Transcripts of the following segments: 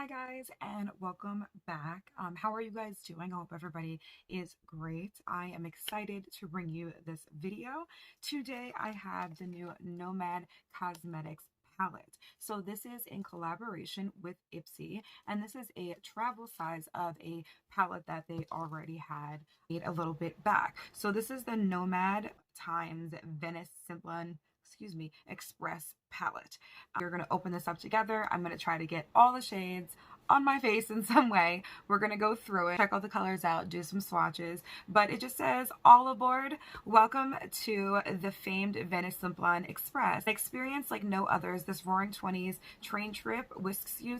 Hi guys, and welcome back. How are you guys doing? I hope everybody is great. I am excited to bring you this video. Today I have the new Nomad Cosmetics palette. So this is in collaboration with Ipsy, and this is a travel size of a palette that they already had made a little bit back. So this is the Nomad times Venice-Simplon Express Palette. We're going to open this up together. I'm going to try to get all the shades on my face in some way. We're going to go through it, check all the colors out, do some swatches, but it just says, all aboard. Welcome to the famed Venice-Simplon Express. An experience like no others, this Roaring 20s train trip whisks you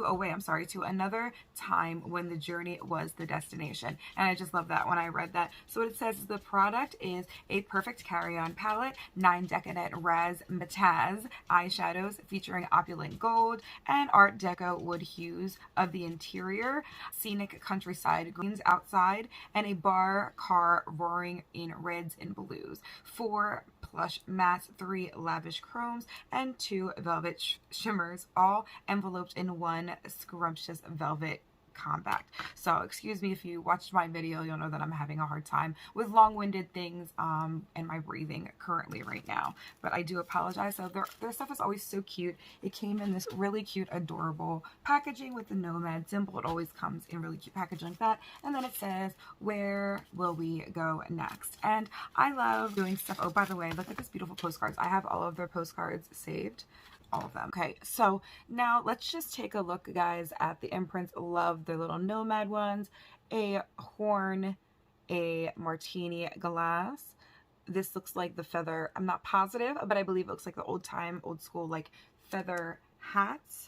away, to another time when the journey was the destination. And I just love that when I read that. So what it says is the product is a perfect carry-on palette, 9 decadent razzmatazz eyeshadows featuring opulent gold and art deco wood hues of the interior, scenic countryside greens outside, and a bar car roaring in reds and blues. 4 plush mattes, 3 lavish chromes, and 2 velvet shimmers, all enveloped in one scrumptious velvet compact. So excuse me if you watched my video, you'll know that I'm having a hard time with long-winded things and my breathing currently right now, but I do apologize. So their stuff is always so cute. It came in this really cute, adorable packaging with the Nomad symbol. It always comes in really cute packaging like that, and then it says, where will we go next? And I love doing stuff. Oh, by the way, look at this beautiful postcards. I have all of their postcards saved, all of them. Okay, so now let's just take a look, guys, at the imprints. Love the little Nomad ones. A horn, a martini glass. This looks like the feather. I'm not positive, but I believe it looks like the old school, like feather hats.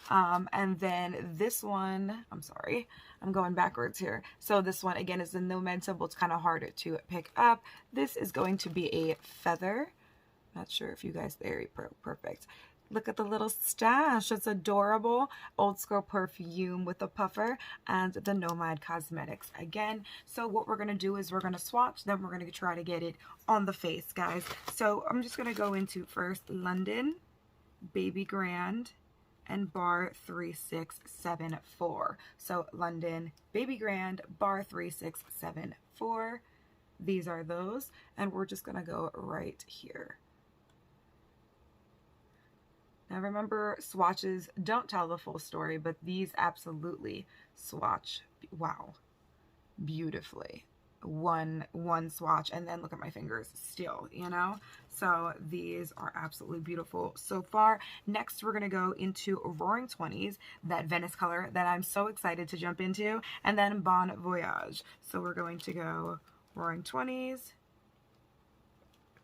And then this one, I'm sorry, I'm going backwards here. So this one, again, is the Nomad symbol. It's kind of hard to pick up. This is going to be a feather. Not sure if you guys, there, perfect. Look at the little stash. It's adorable. Old school perfume with a puffer and the Nomad Cosmetics again. So what we're going to do is we're going to swatch, then we're going to try to get it on the face, guys. So I'm just going to go into first London, Baby Grand, and bar 3674. So London, Baby Grand, bar 3674. These are those, and we're just going to go right here. Now remember, swatches don't tell the full story, but these absolutely swatch, wow, beautifully. One swatch, and then look at my fingers still, you know? So these are absolutely beautiful so far. Next, we're gonna go into Roaring 20s, that Venice color that I'm so excited to jump into, and then Bon Voyage. So we're going to go Roaring 20s,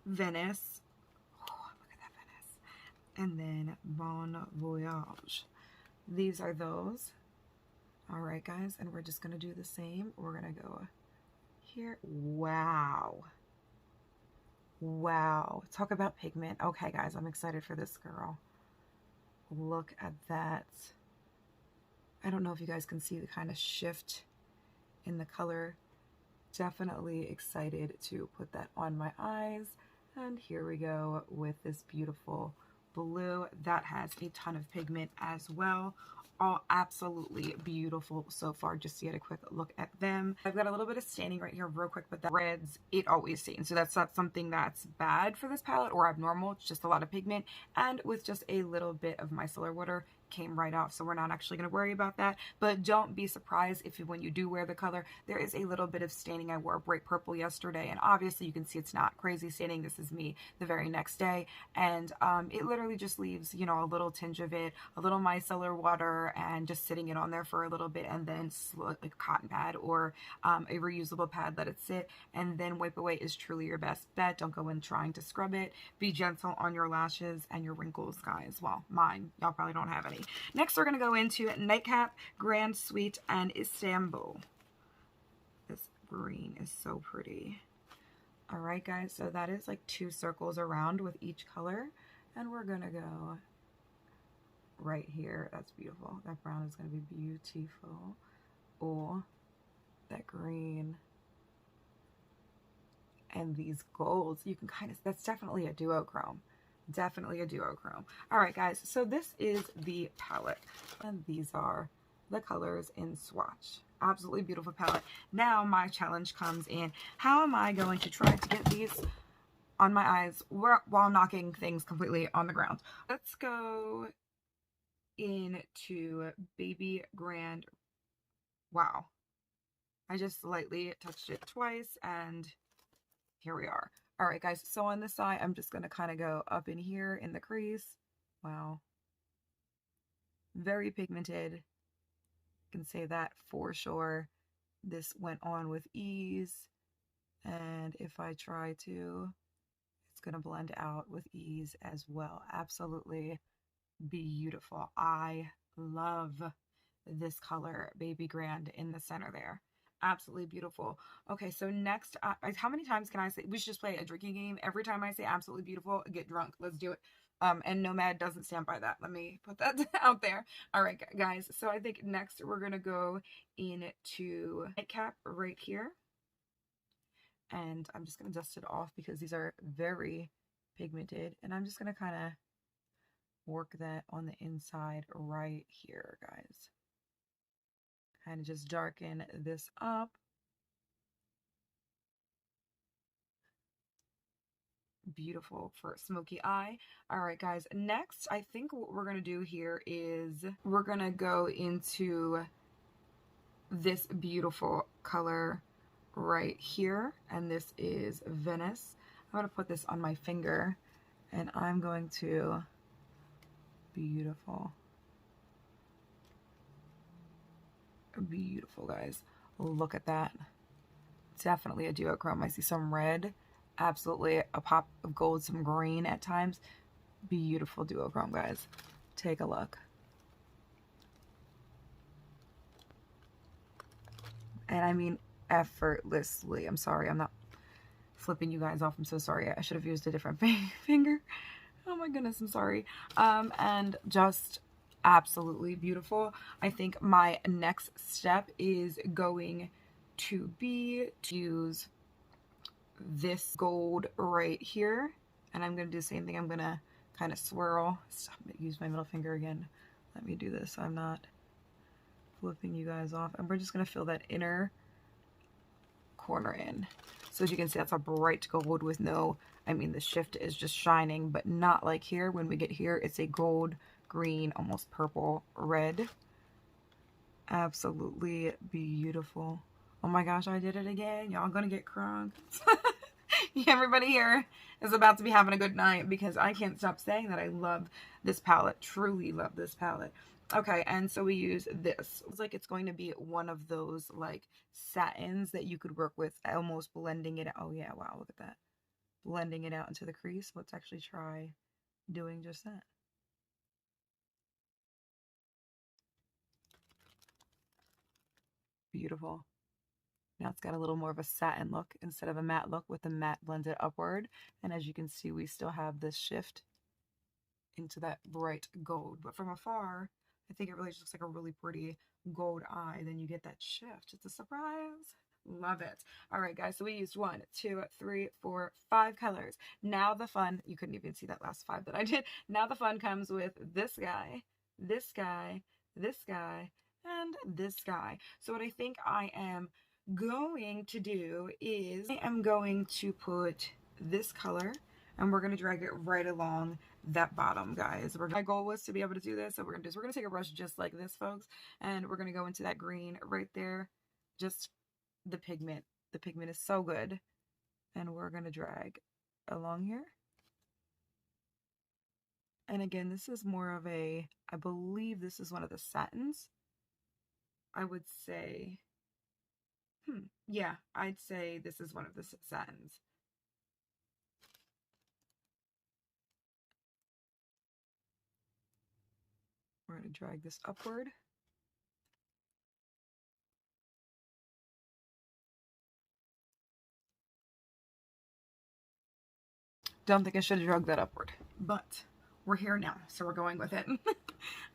Venice, and then Bon Voyage. These are those. All right, guys, and we're just gonna do the same. We're gonna go here. Wow. Wow. Talk about pigment. Okay, guys, I'm excited for this girl. Look at that. I don't know if you guys can see the kind of shift in the color. Definitely excited to put that on my eyes. And here we go with this beautiful blue that has a ton of pigment as well. All absolutely beautiful so far. Just to get a quick look at them. I've got a little bit of staining right here real quick, but the reds, it always stains. So that's not something that's bad for this palette or abnormal. It's just a lot of pigment, and with just a little bit of micellar water, came right off, so we're not actually going to worry about that. But don't be surprised if when you do wear the color, there is a little bit of staining. I wore bright purple yesterday, and obviously you can see it's not crazy staining. This is me the very next day, and it literally just leaves, you know, a little tinge of it, a little micellar water, and just sitting it on there for a little bit, and then like a cotton pad or a reusable pad, let it sit, and then wipe away is truly your best bet. Don't go in trying to scrub it. Be gentle on your lashes and your wrinkles, guys. Well, mine, y'all probably don't have any. Next, we're going to go into Nightcap, Grand Suite, and Istanbul. This green is so pretty. All right, guys, so that is like 2 circles around with each color, and we're going to go right here. That's beautiful. That brown is going to be beautiful. Oh, that green. And these golds, you can kind of, that's definitely a duochrome. Definitely a duochrome. All right, guys, so this is the palette, and these are the colors in Swatch. Absolutely beautiful palette. Now my challenge comes in. How am I going to try to get these on my eyes while knocking things completely on the ground? Let's go into Baby Grand. Wow. I just lightly touched it twice, and here we are. All right, guys, so on this side, I'm just going to kind of go up in here in the crease. Wow. Very pigmented. I can say that for sure. This went on with ease. And if I try to, it's going to blend out with ease as well. Absolutely beautiful. I love this color, Baby Grand, in the center there. Absolutely beautiful. Okay, so next, how many times can I say, we should just play a drinking game. Every time I say absolutely beautiful, get drunk. Let's do it. And Nomad doesn't stand by that. Let me put that out there. All right, guys. So I think next we're going to go into nightcap right here. And I'm just going to dust it off because these are very pigmented. And I'm just going to kind of work that on the inside right here, guys. Kind of just darken this up. Beautiful for smoky eye. All right, guys, next I think what we're gonna do here is we're gonna go into this beautiful color right here, and this is Venice. I'm gonna put this on my finger, and I'm going to, beautiful, guys, look at that. Definitely a duochrome. I see some red, absolutely a pop of gold, some green at times. Beautiful duochrome, guys. Take a look. And I mean effortlessly. I'm sorry, I'm not flipping you guys off. I'm so sorry. I should have used a different finger. Oh my goodness, I'm sorry. And just absolutely beautiful. I think my next step is going to be to use this gold right here, and I'm going to do the same thing. I'm going to kind of swirl. Stop, use my middle finger again. Let me do this so I'm not flipping you guys off. And we're just going to fill that inner corner in. So as you can see, that's a bright gold with no, I mean, the shift is just shining, but not like here. When we get here, it's a gold, green, almost purple, red. Absolutely beautiful. Oh my gosh, I did it again. Y'all gonna get crunk. Everybody here is about to be having a good night because I can't stop saying that I love this palette. Truly love this palette. Okay, and so we use this. It's like it's going to be one of those like satins that you could work with, almost blending it. Oh yeah, wow, look at that. Blending it out into the crease. Let's actually try doing just that. Beautiful. Now it's got a little more of a satin look instead of a matte look, with the matte blended upward. And as you can see, we still have this shift into that bright gold. But from afar, I think it really just looks like a really pretty gold eye. Then you get that shift. It's a surprise. Love it. All right, guys, so we used 1, 2, 3, 4, 5 colors. Now the fun, you couldn't even see that last 5 that I did. Now the fun comes with this guy, this guy, this guy, and this guy. So what I think I am going to do is I am going to put this color, and we're going to drag it right along that bottom, guys. My goal was to be able to do this, so we're going to take a brush just like this, folks, and we're going to go into that green right there. Just the pigment is so good, and we're going to drag along here. And again, this is more of a, I believe this is one of the satins. I would say, yeah, I'd say this is one of the satins. We're going to drag this upward. Don't think I should have dragged that upward, but we're here now, so we're going with it.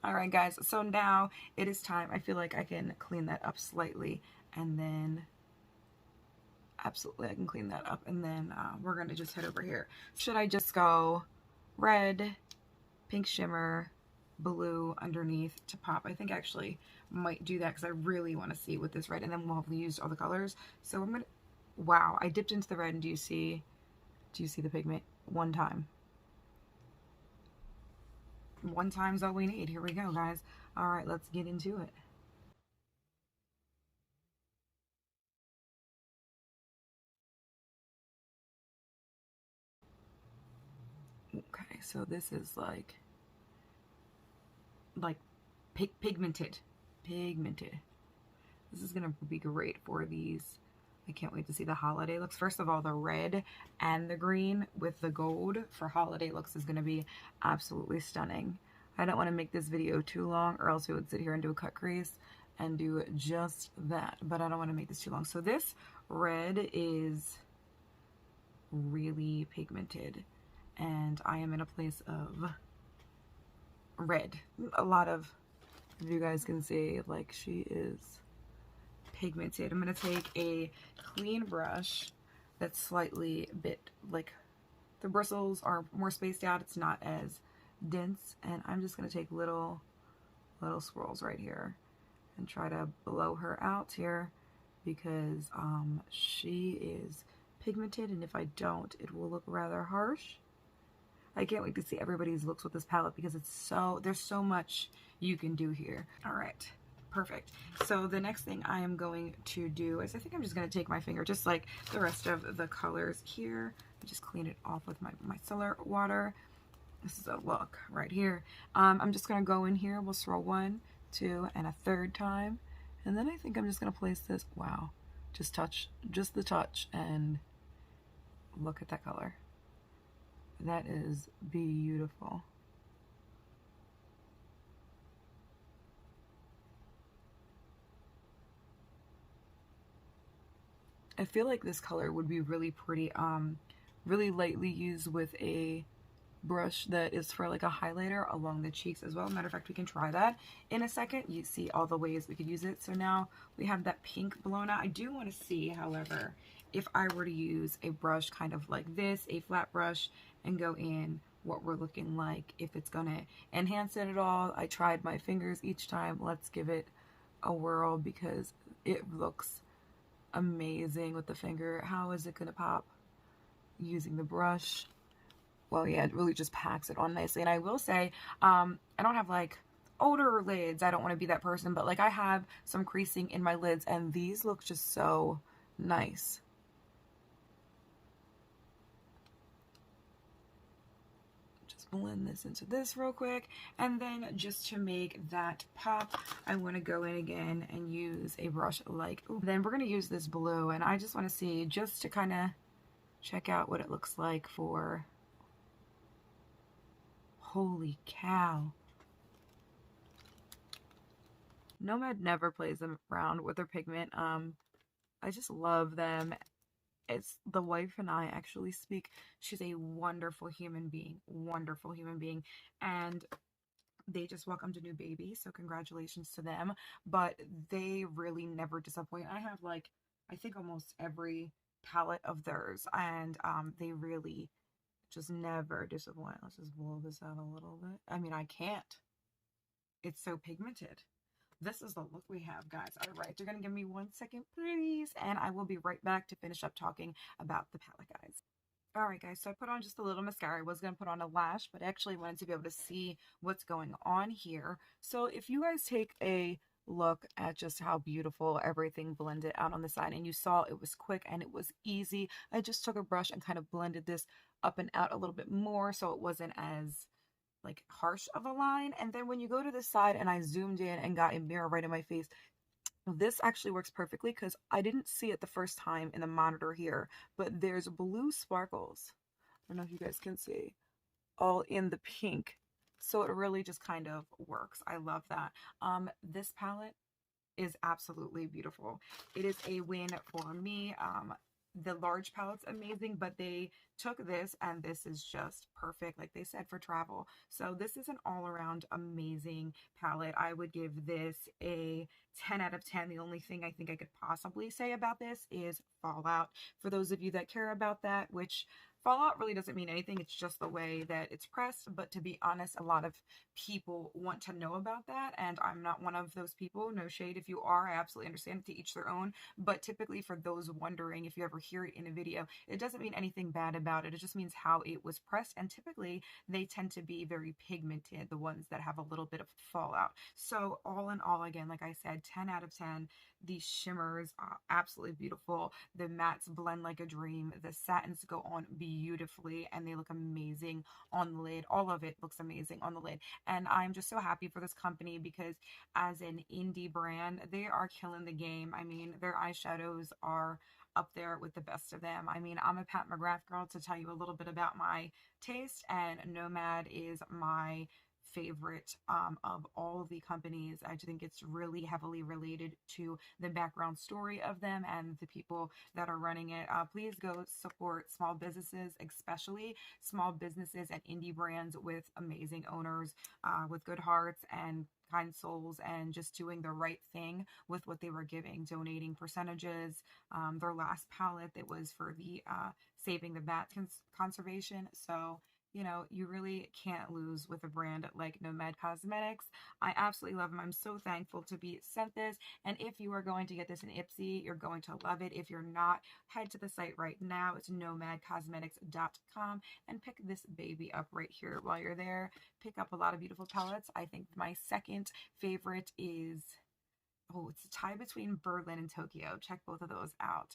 All right, guys, so now it is time. I feel like I can clean that up slightly, and then absolutely I can clean that up, and then we're going to just head over here. Should I just go red, pink shimmer, blue underneath to pop. I think I actually might do that because I really want to see with this red, and then we'll have used all the colors. So I'm gonna, wow, I dipped into the red, and do you see the pigment? One time. One time's all we need. Here we go, guys. All right, let's get into it. Okay, so this is like pigmented. This is gonna be great for these. I can't wait to see the holiday looks. First of all, the red and the green with the gold for holiday looks is gonna be absolutely stunning. I don't want to make this video too long, or else we would sit here and do a cut crease and do just that, but I don't want to make this too long. So this red is really pigmented, and I am in a place of red. A lot of, if you guys can see, like, she is pigmented. I'm going to take a clean brush that's slightly bit, like, the bristles are more spaced out. It's not as dense, and I'm just going to take little swirls right here and try to blow her out here, because she is pigmented, and if I don't, it will look rather harsh. I can't wait to see everybody's looks with this palette, because there's so much you can do here. All right, perfect. So the next thing I am going to do is, I think I'm just going to take my finger, just like the rest of the colors here, just clean it off with my micellar water. This is a look right here. I'm just going to go in here. We'll swirl 1, 2, and a third time. And then I think I'm just going to place this. Wow. Just the touch, and look at that color. That is beautiful. I feel like this color would be really pretty, really lightly used with a brush that is for like a highlighter along the cheeks as well. Matter of fact, we can try that in a second. You see all the ways we could use it. So now we have that pink blown out. I do want to see, however, if I were to use a brush kind of like this, a flat brush, and go in, what we're looking like, if it's gonna enhance it at all. I tried my fingers each time. Let's give it a whirl, because it looks amazing with the finger. How is it gonna pop using the brush? Well, yeah, it really just packs it on nicely. And I will say, I don't have like older lids. I don't want to be that person, but like I have some creasing in my lids, and these look just so nice. Just blend this into this real quick. And then just to make that pop, I want to go in again and use a brush like, ooh. Then we're going to use this blue, and I just want to see, just to kind of check out what it looks like for, holy cow. Nomad never plays them around with their pigment. I just love them. It's the wife and I actually speak. She's a wonderful human being, and they just welcomed a new baby, so congratulations to them. But they really never disappoint. I have like, I think almost every palette of theirs, and they really just never disappoint. Let's just blow this out a little bit. I mean, I can't. It's so pigmented. This is the look we have, guys. All right, you're going to give me 1 second, please, and I will be right back to finish up talking about the palette, guys. All right, guys, so I put on just a little mascara. I was going to put on a lash, but I actually wanted to be able to see what's going on here. So if you guys take a look at just how beautiful everything blended out on the side, and you saw it was quick and it was easy. I just took a brush and kind of blended this up and out a little bit more, so it wasn't as like harsh of a line. And then when you go to the side, and I zoomed in and got a mirror right in my face, this actually works perfectly, because I didn't see it the first time in the monitor here, but there's blue sparkles. I don't know if you guys can see, all in the pink. So it really just kind of works. I love that. This palette is absolutely beautiful. It is a win for me. The large palette's amazing, but they took this, and this is just perfect, like they said, for travel. So this is an all-around amazing palette. I would give this a 10 out of 10. The only thing I think I could possibly say about this is fallout. For those of you that care about that, which fallout really doesn't mean anything. It's just the way that it's pressed. But to be honest, a lot of people want to know about that, and I'm not one of those people. No shade if you are. I absolutely understand, to each their own. But typically, for those wondering, if you ever hear it in a video, it doesn't mean anything bad about it. It just means how it was pressed, and typically they tend to be very pigmented, the ones that have a little bit of fallout. So all in all, again, like I said, 10 out of 10. These shimmers are absolutely beautiful. The mattes blend like a dream. The satins go on beautifully, and they look amazing on the lid. All of it looks amazing on the lid. And I'm just so happy for this company, because as an indie brand, they are killing the game. I mean, their eyeshadows are up there with the best of them. I mean, I'm a Pat McGrath girl, to tell you a little bit about my taste, and Nomad is my favorite of all the companies. I just think it's really heavily related to the background story of them and the people that are running it. Please go support small businesses, especially small businesses and indie brands with amazing owners, with good hearts and kind souls, and just doing the right thing with what they were giving, donating percentages. Their last palette, that was for the saving the bat conservation. So you know, you really can't lose with a brand like Nomad Cosmetics. I absolutely love them. I'm so thankful to be sent this. And if you are going to get this in Ipsy, you're going to love it. If you're not, head to the site right now. It's nomadcosmetics.com and pick this baby up right here. While you're there, pick up a lot of beautiful palettes. I think my second favorite is, oh, it's a tie between Berlin and Tokyo. Check both of those out.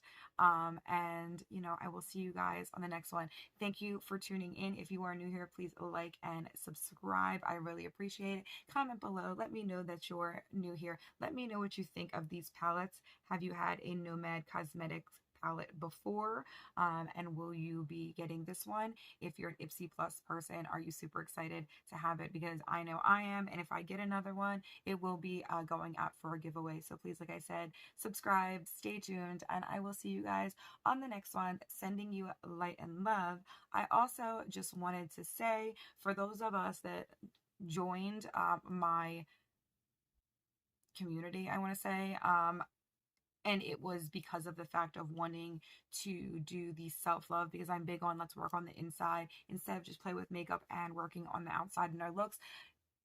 And, you know, I will see you guys on the next one. Thank you for tuning in. If you are new here, please like and subscribe. I really appreciate it. Comment below. Let me know that you're new here. Let me know what you think of these palettes. Have you had a Nomad Cosmetics palette before, and will you be getting this one? If you're an Ipsy Plus person, are you super excited to have it? Because I know I am, and if I get another one, it will be going out for a giveaway. So please, like I said, subscribe, stay tuned, and I will see you guys on the next one. Sending you light and love. I also just wanted to say, for those of us that joined my community, I want to say, and it was because of the fact of wanting to do the self-love, because I'm big on let's work on the inside instead of just play with makeup and working on the outside and our looks.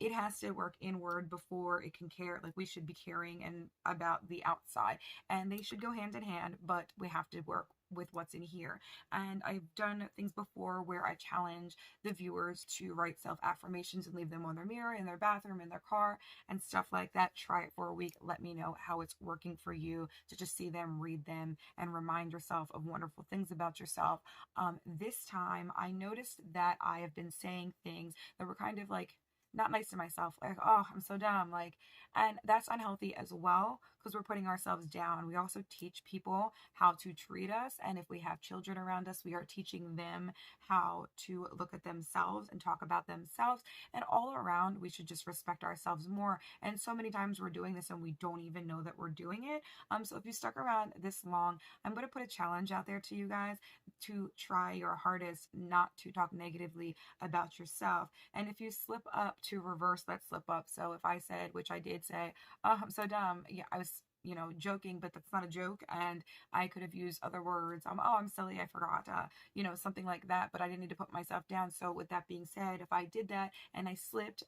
It has to work inward before it can care. Like, we should be caring and about the outside, and they should go hand in hand, but we have to work with what's in here. And I've done things before where I challenge the viewers to write self-affirmations and leave them on their mirror, in their bathroom, in their car, and stuff like that. Try it for a week. Let me know how it's working for you, to just see them, read them, and remind yourself of wonderful things about yourself. This time I noticed that I have been saying things that were kind of like not nice to myself, like, oh, I'm so dumb, like, and that's unhealthy as well, because we're putting ourselves down. We also teach people how to treat us, and if we have children around us, we are teaching them how to look at themselves and talk about themselves, and all around, we should just respect ourselves more. And so many times we're doing this and we don't even know that we're doing it. So if you stuck around this long, I'm going to put a challenge out there to you guys to try your hardest not to talk negatively about yourself. And if you slip up, to reverse that slip up. So if I said, which I did say, oh, I'm so dumb, yeah, I was, you know, joking, but that's not a joke, and I could have used other words. Oh, I'm silly, I forgot, you know, something like that, but I didn't need to put myself down. So with that being said, if I did that and I slipped,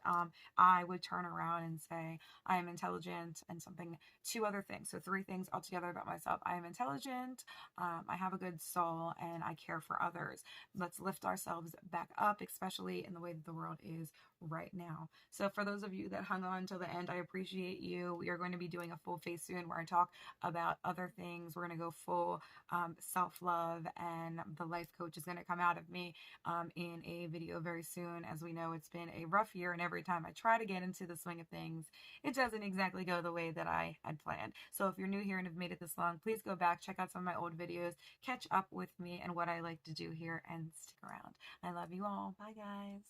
I would turn around and say, I am intelligent, and something, two other things. So three things altogether about myself. I am intelligent, I have a good soul, and I care for others. Let's lift ourselves back up, especially in the way that the world is right now. So for those of you that hung on till the end, I appreciate you. We are going to be doing a full face soon where I talk about other things. We're going to go full self-love, and the life coach is going to come out of me in a video very soon. As we know, it's been a rough year, and every time I try to get into the swing of things, it doesn't exactly go the way that I had planned. So if you're new here and have made it this long, please go back, check out some of my old videos, catch up with me and what I like to do here, and stick around. I love you all. Bye, guys.